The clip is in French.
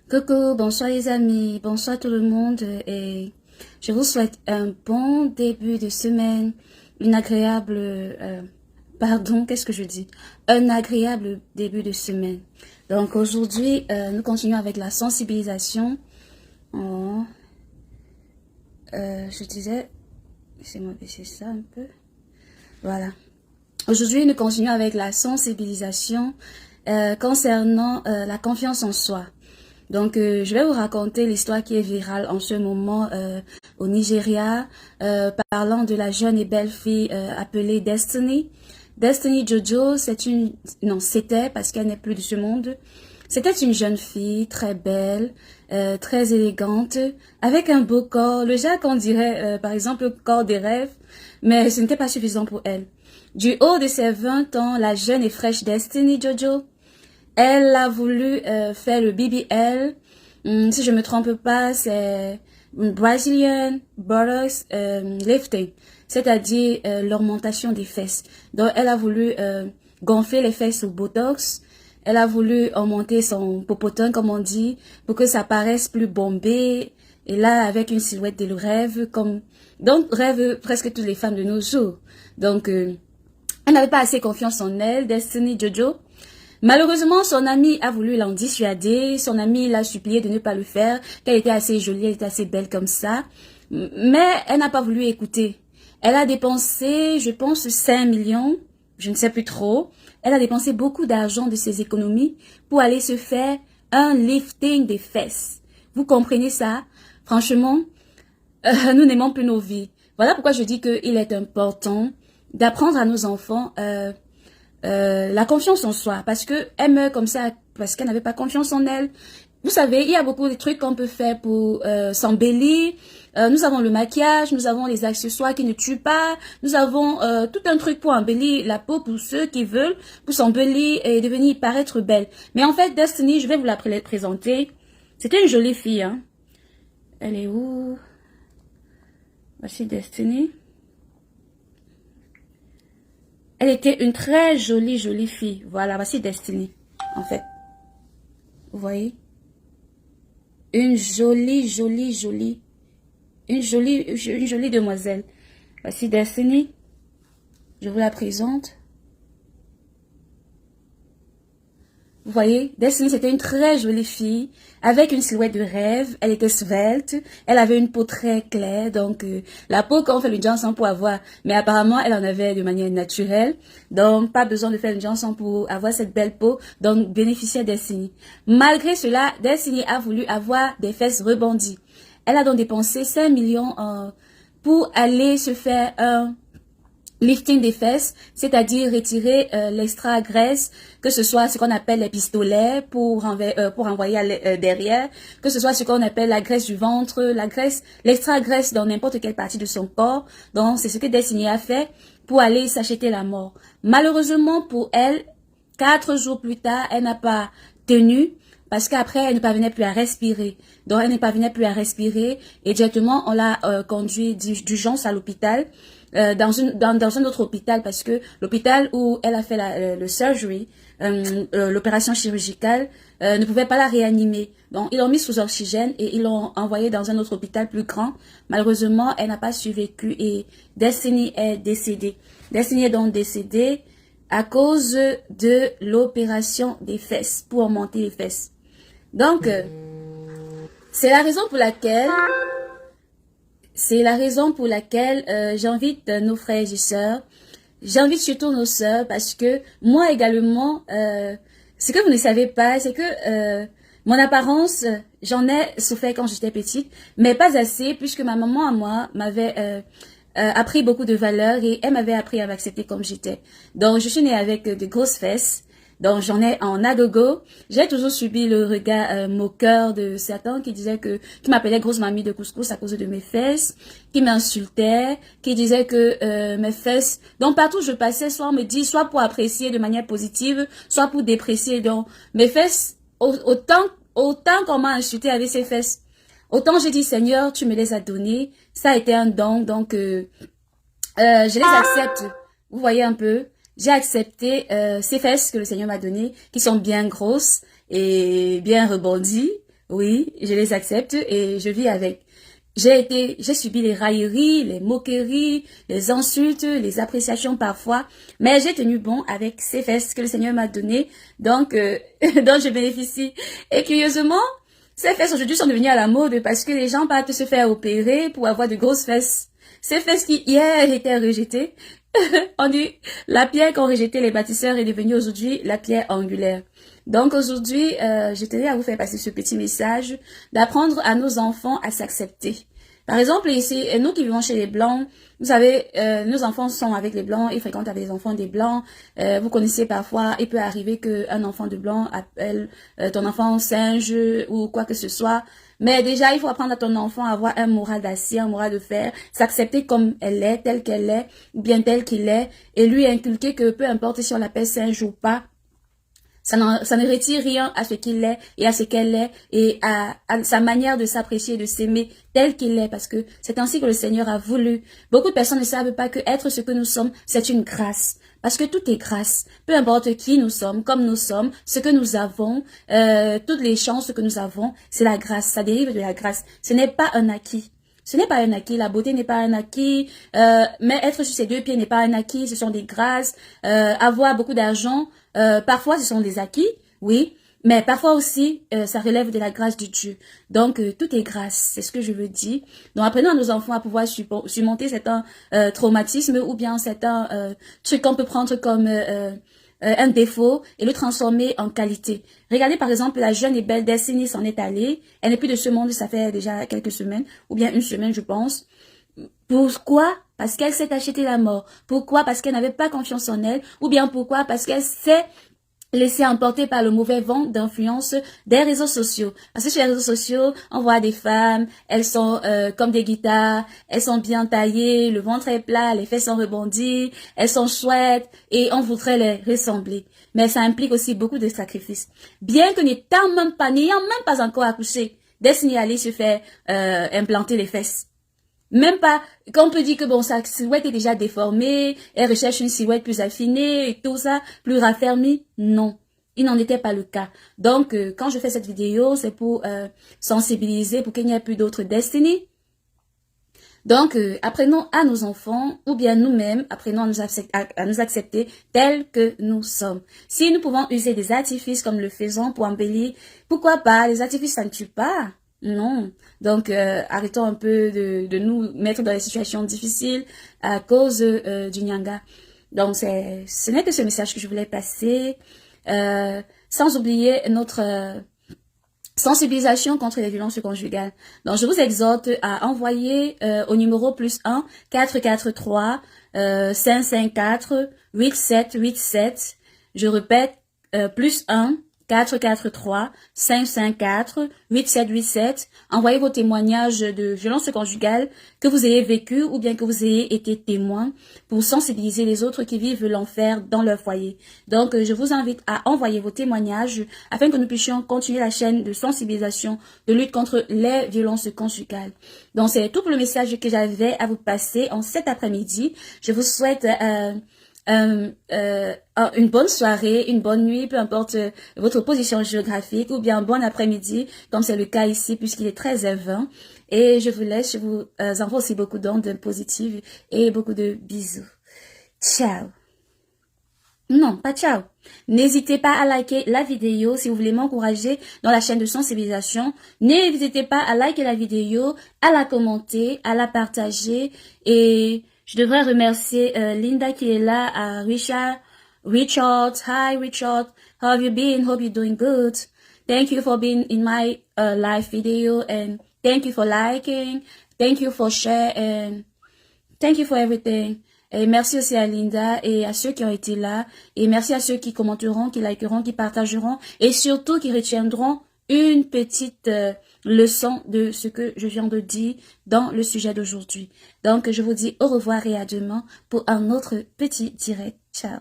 Coucou, bonsoir les amis, bonsoir tout le monde et je vous souhaite un bon début de semaine, une agréable, qu'est-ce que je dis? Un agréable début de semaine. Donc aujourd'hui, nous continuons avec la sensibilisation. Oh, je disais, laissez-moi baisser ça un peu. Voilà. Aujourd'hui, nous continuons avec la sensibilisation concernant la confiance en soi. Donc, je vais vous raconter l'histoire qui est virale en ce moment au Nigeria, parlant de la jeune et belle fille appelée Destiny. Destiny Jojo, c'était parce qu'elle n'est plus de ce monde. C'était une jeune fille très belle, très élégante, avec un beau corps, le genre qu'on dirait, par exemple, le corps des rêves, mais ce n'était pas suffisant pour elle. Du haut de ses 20 ans, la jeune et fraîche Destiny Jojo, elle a voulu faire le BBL. Si je me trompe pas, c'est Brazilian Buttocks Lifting, c'est-à-dire l'augmentation des fesses. Donc, elle a voulu gonfler les fesses au Botox. Elle a voulu augmenter son popotin, comme on dit, pour que ça paraisse plus bombé. Et là, avec une silhouette de rêve, donc rêvent presque toutes les femmes de nos jours. Donc, elle n'avait pas assez confiance en elle, Destiny Jojo. Malheureusement, son ami a voulu l'en dissuader, son ami l'a supplié de ne pas le faire, qu'elle était assez jolie, elle était assez belle comme ça, mais elle n'a pas voulu écouter. Elle a dépensé, je pense, 5 millions, je ne sais plus trop, elle a dépensé beaucoup d'argent de ses économies pour aller se faire un lifting des fesses. Vous comprenez ça? Franchement, nous n'aimons plus nos vies. Voilà pourquoi je dis qu'il est important d'apprendre à nos enfants la confiance en soi, parce que elle meurt comme ça parce qu'elle n'avait pas confiance en elle. Vous savez, il y a beaucoup de trucs qu'on peut faire pour s'embellir. Nous avons le maquillage, nous avons les accessoires qui ne tuent pas, nous avons tout un truc pour embellir la peau pour ceux qui veulent, pour s'embellir et devenir paraître belle. Mais en fait, Destiny, je vais vous la présenter. C'était une jolie fille, hein. Elle est où? Voici Destiny. Elle était une très jolie fille. Voilà, voici Destiny, en fait. Vous voyez? Une jolie demoiselle. Voici Destiny. Je vous la présente. Vous voyez, Destiny, c'était une très jolie fille, avec une silhouette de rêve. Elle était svelte, elle avait une peau très claire, donc la peau qu'on fait le Johnson pour avoir, mais apparemment, elle en avait de manière naturelle, donc pas besoin de faire le Johnson pour avoir cette belle peau, donc bénéficiait Destiny. Malgré cela, Destiny a voulu avoir des fesses rebondies. Elle a donc dépensé 5 millions pour aller se faire un lifting des fesses, c'est-à-dire retirer l'extra graisse, que ce soit ce qu'on appelle les pistolets pour envoyer derrière, que ce soit ce qu'on appelle la graisse du ventre, l'extra graisse dans n'importe quelle partie de son corps. Donc, c'est ce que Destiny a fait pour aller s'acheter la mort. Malheureusement pour elle, 4 jours plus tard, elle n'a pas tenu, parce qu'après, elle ne parvenait plus à respirer. Donc, elle ne parvenait plus à respirer et directement, on l'a conduit d'urgence à l'hôpital. Dans un autre hôpital, parce que l'hôpital où elle a fait le surgery, l'opération chirurgicale, ne pouvait pas la réanimer. Donc, ils l'ont mis sous oxygène et ils l'ont envoyée dans un autre hôpital plus grand. Malheureusement, elle n'a pas survécu et Destiny est décédée. Destiny est donc décédée à cause de l'opération des fesses, pour augmenter les fesses. Donc, c'est la raison pour laquelle j'invite nos frères et sœurs, j'invite surtout nos sœurs parce que moi également, ce que vous ne savez pas, c'est que mon apparence, j'en ai souffert quand j'étais petite, mais pas assez puisque ma maman à moi m'avait appris beaucoup de valeurs et elle m'avait appris à m'accepter comme j'étais. Donc je suis née avec de grosses fesses. Donc j'en ai en agogo. J'ai toujours subi le regard moqueur de certains qui m'appelaient grosse mamie de couscous à cause de mes fesses, qui m'insultaient, qui disaient que mes fesses. Donc partout où je passais, soit on me dit, soit pour apprécier de manière positive, soit pour déprécier. Donc mes fesses, autant qu'on m'a insulté avec ces fesses, autant j'ai dit Seigneur, tu me les as données. Ça a été un don, donc je les accepte. Vous voyez un peu. J'ai accepté ces fesses que le Seigneur m'a données, qui sont bien grosses et bien rebondies. Oui, je les accepte et je vis avec. J'ai subi les railleries, les moqueries, les insultes, les appréciations parfois, mais j'ai tenu bon avec ces fesses que le Seigneur m'a données, donc dont je bénéficie. Et curieusement, ces fesses aujourd'hui sont devenues à la mode parce que les gens partent se faire opérer pour avoir de grosses fesses. Ces fesses qui hier étaient rejetées, on dit la pierre qu'ont rejeté les bâtisseurs est devenue aujourd'hui la pierre angulaire. Donc aujourd'hui, je tenais à vous faire passer ce petit message d'apprendre à nos enfants à s'accepter. Par exemple, ici, nous qui vivons chez les Blancs, vous savez, nos enfants sont avec les Blancs, ils fréquentent avec les enfants des Blancs. Vous connaissez parfois, il peut arriver qu'un enfant de Blanc appelle ton enfant singe ou quoi que ce soit. Mais déjà, il faut apprendre à ton enfant à avoir un moral d'acier, un moral de fer, s'accepter comme elle est, telle qu'elle est, ou bien tel qu'il est, et lui inculquer que peu importe si on l'appelle singe ou pas, ça ne retire rien à ce qu'il est et à ce qu'elle est et à sa manière de s'apprécier et de s'aimer tel qu'il est parce que c'est ainsi que le Seigneur a voulu. Beaucoup de personnes ne savent pas que être ce que nous sommes, c'est une grâce. Parce que tout est grâce. Peu importe qui nous sommes, comme nous sommes, ce que nous avons, toutes les chances que nous avons, c'est la grâce. Ça dérive de la grâce. Ce n'est pas un acquis. Ce n'est pas un acquis, la beauté n'est pas un acquis, mais être sur ses deux pieds n'est pas un acquis, ce sont des grâces, avoir beaucoup d'argent, parfois ce sont des acquis, oui, mais parfois aussi ça relève de la grâce de Dieu. Donc tout est grâce, c'est ce que je veux dire. Donc apprenons à nos enfants à pouvoir surmonter certains traumatismes ou bien certains trucs qu'on peut prendre comme un défaut et le transformer en qualité. Regardez par exemple la jeune et belle Destiny s'en est allée. Elle n'est plus de ce monde, ça fait déjà quelques semaines, ou bien une semaine je pense. Pourquoi? Parce qu'elle s'est acheté la mort. Pourquoi? Parce qu'elle n'avait pas confiance en elle. Ou bien pourquoi? Parce qu'elle s'est laissée emporter par le mauvais vent d'influence des réseaux sociaux. Parce que sur les réseaux sociaux, on voit des femmes, elles sont comme des guitares, elles sont bien taillées, le ventre est plat, les fesses sont rebondies, elles sont chouettes et on voudrait les ressembler. Mais ça implique aussi beaucoup de sacrifices. Bien que n'ayant même pas encore accouché, Destiny allait se faire implanter les fesses. Même pas, quand on peut dire que bon, sa silhouette est déjà déformée, elle recherche une silhouette plus affinée et tout ça, plus raffermie. Non, il n'en était pas le cas. Donc, quand je fais cette vidéo, c'est pour sensibiliser, pour qu'il n'y ait plus d'autres Destiny. Donc, apprenons à nos enfants, ou bien nous-mêmes, apprenons à nous accepter tels que nous sommes. Si nous pouvons user des artifices comme le faisons pour embellir, pourquoi pas? Les artifices, ça ne tue pas. Non. Donc, arrêtons un peu de nous mettre dans des situations difficiles à cause du Nyanga. Donc, ce n'est que ce message que je voulais passer. Sans oublier notre sensibilisation contre les violences conjugales. Donc, je vous exhorte à envoyer au numéro +1 443 554 8787. Je répète, +1 443 554 8787. Envoyez vos témoignages de violences conjugales que vous ayez vécu ou bien que vous ayez été témoin pour sensibiliser les autres qui vivent l'enfer dans leur foyer. Donc, je vous invite à envoyer vos témoignages afin que nous puissions continuer la chaîne de sensibilisation, de lutte contre les violences conjugales. Donc, c'est tout pour le message que j'avais à vous passer en cet après-midi. Je vous souhaite une bonne soirée, une bonne nuit, peu importe votre position géographique, ou bien un bon après-midi, comme c'est le cas ici, puisqu'il est 13h20. Et je vous laisse, je vous envoie aussi beaucoup d'ondes positives et beaucoup de bisous. Ciao. Non, pas ciao. N'hésitez pas à liker la vidéo si vous voulez m'encourager dans la chaîne de sensibilisation. N'hésitez pas à liker la vidéo, à la commenter, à la partager et je devrais remercier Linda qui est là, à Richard. Hi Richard, how have you been? Hope you're doing good. Thank you for being in my live video and thank you for liking, thank you for sharing, thank you for everything. Et merci aussi à Linda et à ceux qui ont été là. Et merci à ceux qui commenteront, qui likeront, qui partageront et surtout qui retiendront une petite leçon de ce que je viens de dire dans le sujet d'aujourd'hui. Donc, je vous dis au revoir et à demain pour un autre petit direct. Ciao.